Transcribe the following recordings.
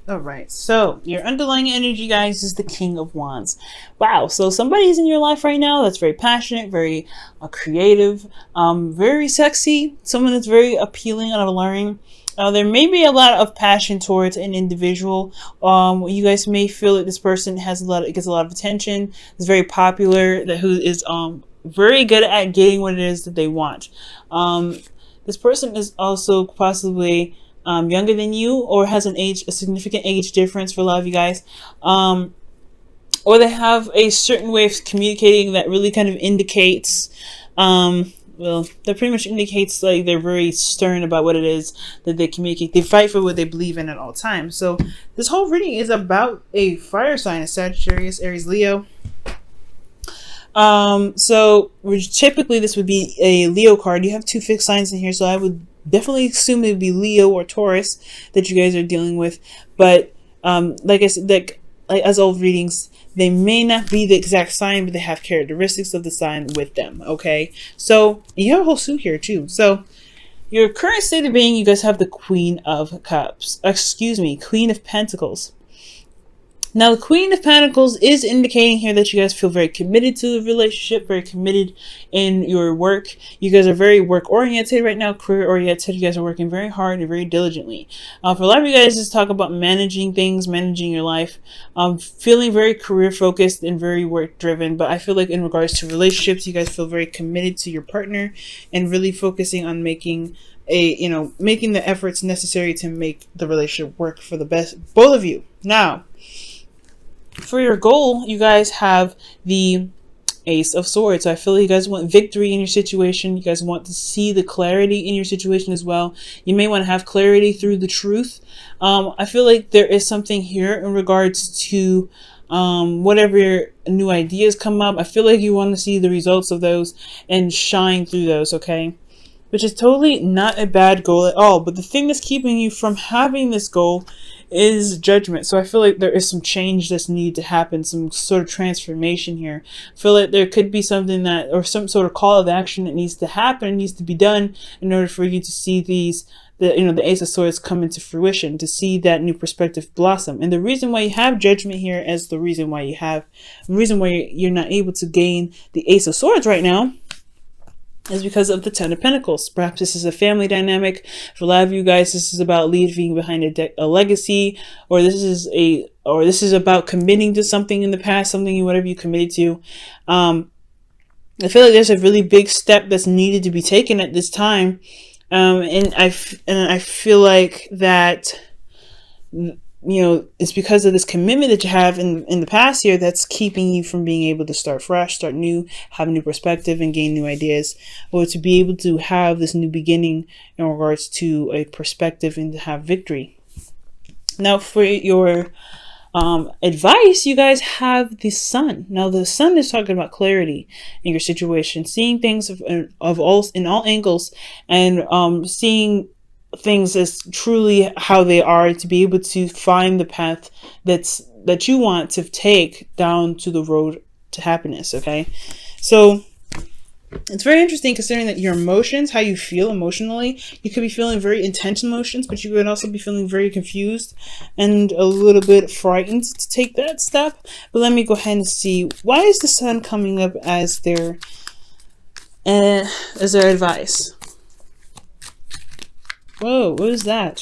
All right, so your underlying energy, guys, is the King of Wands. Wow, so somebody's in your life right now that's very passionate, very creative, very sexy, someone that's very appealing and alluring. There may be a lot of passion towards an individual. You guys may feel that this person gets a lot of attention, is very popular, who is very good at getting what it is that they want. This person is also possibly younger than you, or has a significant age difference for a lot of you guys, or they have a certain way of communicating that really kind of indicates, well, that pretty much indicates like they're very stern about what it is that they communicate. They fight for what they believe in at all times. So this whole reading is about a fire sign, a Sagittarius, Aries, Leo. So typically this would be a Leo card. You have two fixed signs in here, so I would definitely assume it would be Leo or Taurus that you guys are dealing with. But like I said, like as old readings, they may not be the exact sign, but they have characteristics of the sign with them. Okay, so you have a whole suit here too. So your current state of being, you guys have the Queen of Cups. Excuse me, Queen of Pentacles. Now, the Queen of Pentacles is indicating here that you guys feel very committed to the relationship, very committed in your work. You guys are very work-oriented right now, career-oriented. You guys are working very hard and very diligently. For a lot of you guys, just talk about managing things, managing your life, feeling very career-focused and very work-driven. But I feel like in regards to relationships, you guys feel very committed to your partner and really focusing on making the efforts necessary to make the relationship work for the best, both of you. Now, for your goal, you guys have the Ace of Swords. So I feel like you guys want victory in your situation. You guys want to see the clarity in your situation as well. You may want to have clarity through the truth. I feel like there is something here in regards to whatever new ideas come up. I feel like you want to see the results of those and shine through those, okay? Which is totally not a bad goal at all. But the thing that's keeping you from having this goal is judgment. So I feel like there is some change that's needed to happen, some sort of transformation here. I feel like there could be something that, or some sort of call of action that needs to happen, needs to be done in order for you to see the Ace of Swords come into fruition, to see that new perspective blossom. And the reason why you have judgment here as the reason why you're not able to gain the Ace of Swords right now is because of the Ten of Pentacles. Perhaps this is a family dynamic. For a lot of you guys, this is about leaving behind a legacy, or this is about committing to something in the past, whatever you committed to. I feel like there's a really big step that's needed to be taken at this time, and I feel like that, it's because of this commitment that you have in the past year that's keeping you from being able to start fresh, start new, have a new perspective, and gain new ideas, or to be able to have this new beginning in regards to a perspective and to have victory. Now, for your advice, you guys have the Sun. Now, the Sun is talking about clarity in your situation, seeing things in all angles, and seeing things as truly how they are, to be able to find the path that you want to take down to the road to happiness. Okay, so it's very interesting considering that your emotions, how you feel emotionally, you could be feeling very intense emotions, but you could also be feeling very confused and a little bit frightened to take that step. But let me go ahead and see, why is the Sun coming up as their advice? Whoa, what is that?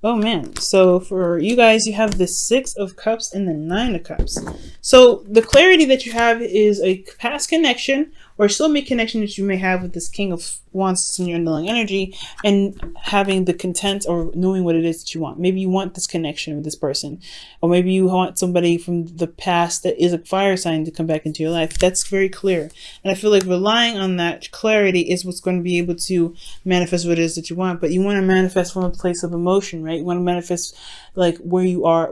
Oh man, so for you guys, you have the Six of Cups and the Nine of Cups. So the clarity that you have is a past connection or soulmate connection that you may have with this King of Wands in your underlying energy, and having the content or knowing what it is that you want. Maybe you want this connection with this person, or maybe you want somebody from the past that is a fire sign to come back into your life. That's very clear. And I feel like relying on that clarity is what's going to be able to manifest what it is that you want. But you want to manifest from a place of emotion, right? You want to manifest like where you are,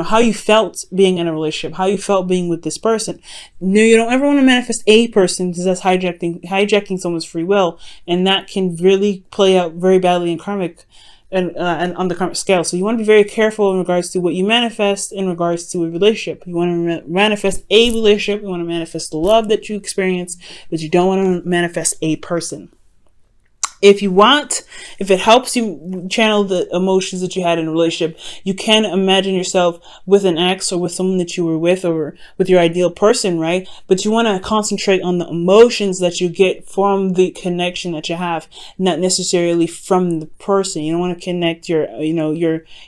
how you felt being in a relationship, how you felt being with this person. No, you don't ever want to manifest a person, because that's hijacking someone's free will, and that can really play out very badly in karmic and on the karmic scale. So you want to be very careful in regards to what you manifest in regards to a relationship. You want to manifest a relationship. You want to manifest the love that you experience, but you don't want to manifest a person. If you want, if it helps you channel the emotions that you had in a relationship, you can imagine yourself with an ex or with someone that you were with or with your ideal person, right? But you want to concentrate on the emotions that you get from the connection that you have, not necessarily from the person. You don't want to connect your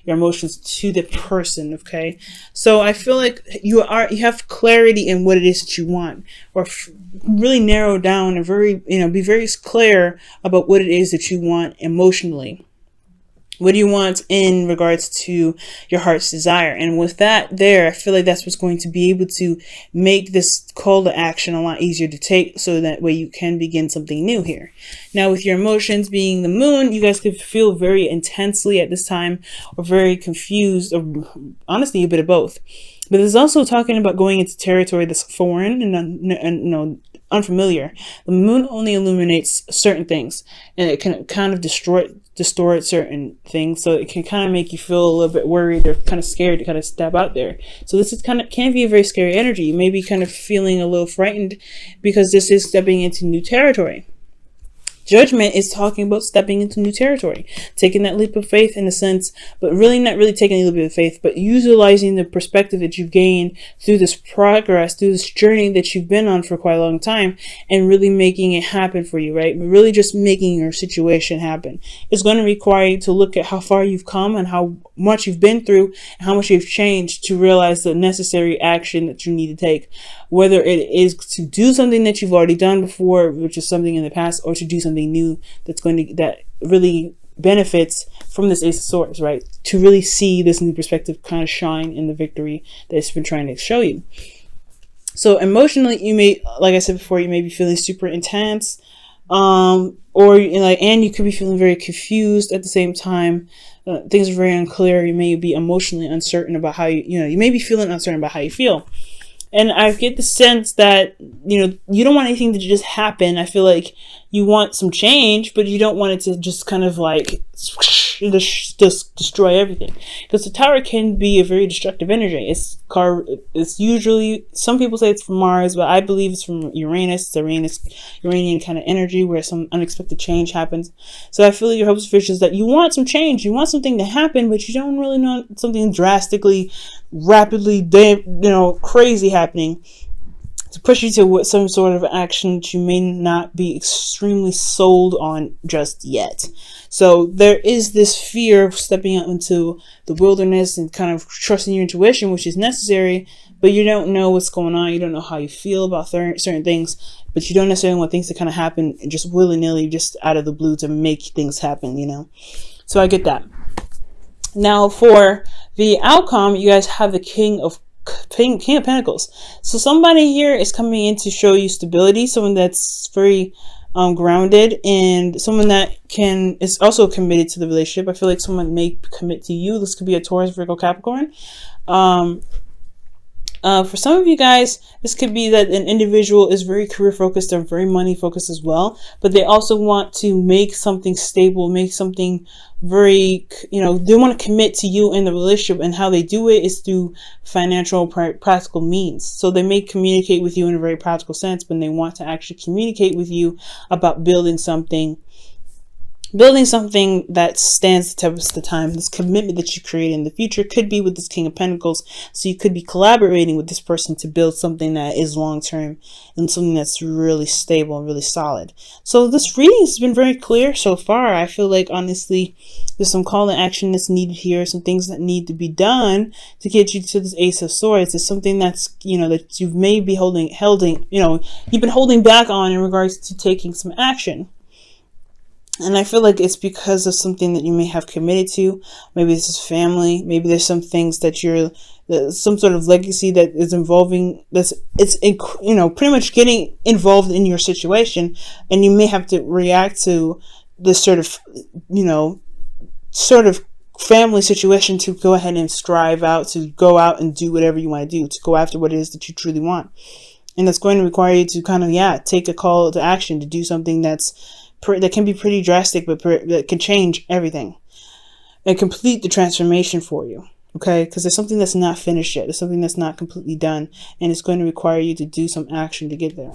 emotions to the person, okay? So I feel like you have clarity in what it is that you want, or really narrow down and be very clear about what it is that you want emotionally. What do you want in regards to your heart's desire? And with that there, I feel like that's what's going to be able to make this call to action a lot easier to take, so that way you can begin something new here. Now, with your emotions being the moon, you guys could feel very intensely at this time, or very confused, or honestly a bit of both. But it's also talking about going into territory that's foreign and unfamiliar. The moon only illuminates certain things, and it can kind of distort certain things, so it can kind of make you feel a little bit worried or kind of scared to kind of step out there. So this is can be a very scary energy. You may be kind of feeling a little frightened because this is stepping into new territory. Judgment is talking about stepping into new territory, taking that leap of faith in a sense, but really not really taking a leap of faith, but utilizing the perspective that you've gained through this progress, through this journey that you've been on for quite a long time, and really making it happen for you, right? Really just making your situation happen. It's going to require you to look at how far you've come and how much you've been through and how much you've changed to realize the necessary action that you need to take, whether it is to do something that you've already done before, which is something in the past, or to do something new that really benefits from this Ace of Swords, right? To really see this new perspective kind of shine in the victory that it's been trying to show you. So emotionally, you may, like I said before, you may be feeling super intense, and you could be feeling very confused at the same time. Things are very unclear. You may be emotionally uncertain about how you may be feeling uncertain about how you feel. And I get the sense that, you don't want anything to just happen. I feel like you want some change, but you don't want it to just kind of like just destroy everything. Because the Tower can be a very destructive energy. It's usually, some people say it's from Mars, but I believe it's from Uranus. It's Uranian kind of energy where some unexpected change happens. So I feel like your hopes and wishes that you want some change. You want something to happen, but you don't really want something drastically, rapidly, crazy happening to push you to some sort of action that you may not be extremely sold on just yet. So there is this fear of stepping out into the wilderness and kind of trusting your intuition, which is necessary, but you don't know what's going on. You don't know how you feel about certain things, but you don't necessarily want things to kind of happen just willy-nilly, just out of the blue to make things happen, So I get that. Now for the outcome, you guys have the King of Pentacles. So somebody here is coming in to show you stability, someone that's very grounded, and someone that is also committed to the relationship. I feel like someone may commit to you. This could be a Taurus, Virgo, Capricorn. For some of you guys, this could be that an individual is very career focused and very money focused as well, but they also want to make something stable, make something very, they want to commit to you in the relationship, and how they do it is through financial practical means. So they may communicate with you in a very practical sense, but they want to actually communicate with you about building something that stands the test of time. This commitment that you create in the future could be with this King of Pentacles. So you could be collaborating with this person to build something that is long-term and something that's really stable and really solid. So this reading has been very clear so far. I feel like, honestly, there's some call to action that's needed here, some things that need to be done to get you to this Ace of Swords. It's something that's, that you may be you've been holding back on in regards to taking some action. And I feel like it's because of something that you may have committed to. Maybe this is family. Maybe there's some things that some sort of legacy that is involving pretty much getting involved in your situation. And you may have to react to this sort of family situation to go ahead and strive out, to go out and do whatever you want to do, to go after what it is that you truly want. And that's going to require you to kind of, take a call to action, to do something that can be pretty drastic, but that can change everything and complete the transformation for you. Okay, because there's something that's not finished yet. There's something that's not completely done, and it's going to require you to do some action to get there.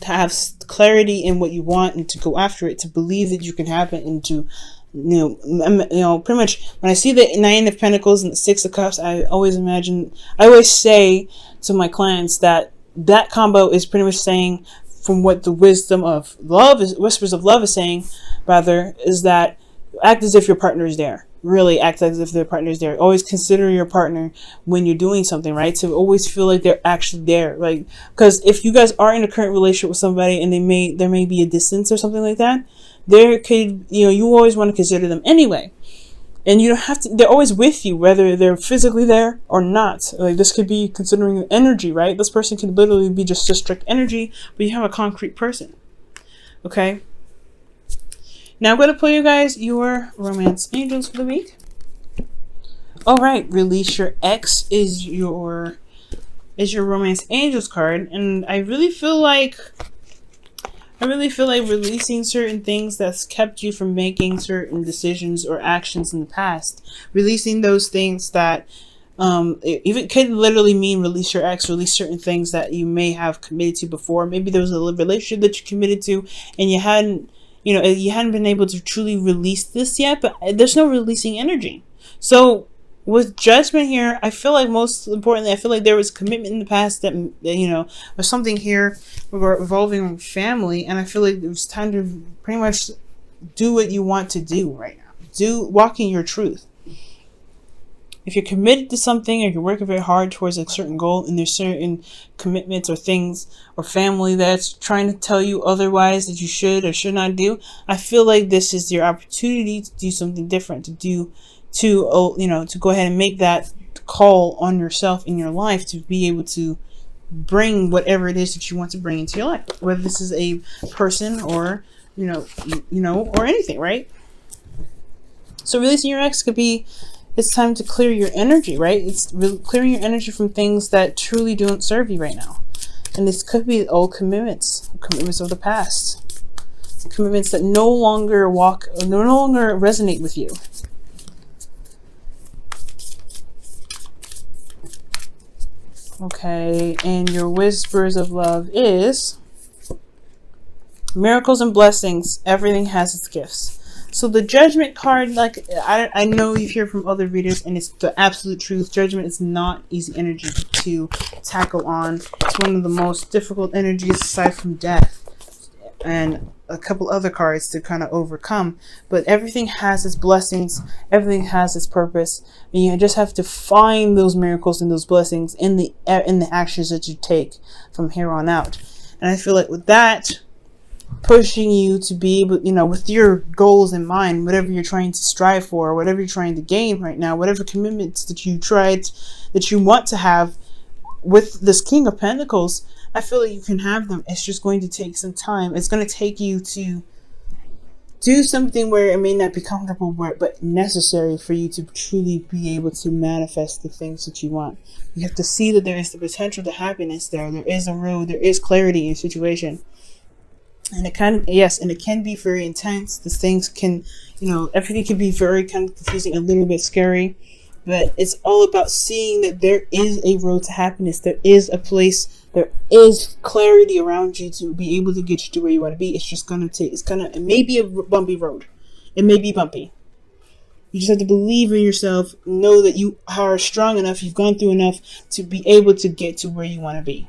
to have clarity in what you want and to go after it, to believe that you can have it, and to pretty much when I see the Nine of Pentacles and the Six of Cups, I always say to my clients that combo is pretty much saying, from what the wisdom of love is, whispers of love is saying, rather, is that act as if your partner is there. Really act as if their partner is there. Always consider your partner when you're doing something, right? So always feel like they're actually there. Like, because if you guys are in a current relationship with somebody and there may be a distance or something like that, there could, you always want to consider them anyway. And you don't have to, they're always with you, whether they're physically there or not. Like, this could be considering energy, right? This person could literally be just a strict energy, but you have a concrete person. Okay? Now I'm going to pull you guys your romance angels for the week. All right, release your ex is your romance angels card, and I really feel like releasing certain things that's kept you from making certain decisions or actions in the past. Releasing those things that it even could literally mean release your ex, release certain things that you may have committed to before. Maybe there was a relationship that you committed to and you hadn't been able to truly release this yet, but there's no releasing energy. So with Judgment here, I feel like most importantly, I feel like there was commitment in the past that, was something here revolving family, and I feel like it was time to pretty much do what you want to do right now. Walk in your truth. If you're committed to something or you're working very hard towards a certain goal and there's certain commitments or things or family that's trying to tell you otherwise that you should or should not do, I feel like this is your opportunity to do something different, to go ahead and make that call on yourself in your life, to be able to bring whatever it is that you want to bring into your life, whether this is a person or, or anything, right? So releasing your ex could be, it's time to clear your energy, right? It's clearing your energy from things that truly don't serve you right now. And this could be old commitments of the past. Commitments that no longer resonate with you. Okay, and your whispers of love is miracles and blessings. Everything has its gifts. So the Judgment card, like I know you hear from other readers, and it's the absolute truth. Judgment is not easy energy to tackle on. It's one of the most difficult energies aside from death and a couple other cards to kind of overcome. But everything has its blessings. Everything has its purpose. And you just have to find those miracles and those blessings in the actions that you take from here on out. And I feel like with that, pushing you to be able, with your goals in mind, whatever you're trying to strive for, whatever you're trying to gain right now, whatever commitments that you want to have with this King of Pentacles, I feel like you can have them. It's just going to take some time. It's going to take you to do something where it may not be comfortable, but necessary for you to truly be able to manifest the things that you want. You have to see that there is the potential to happiness there. There is a road. There is clarity in your situation. And it can be very intense. The things can, everything can be very kind of confusing, a little bit scary, but it's all about seeing that there is a road to happiness. There is a place, there is clarity around you to be able to get you to where you want to be. It's just it may be a bumpy road. It may be bumpy. You just have to believe in yourself, know that you are strong enough, you've gone through enough to be able to get to where you want to be.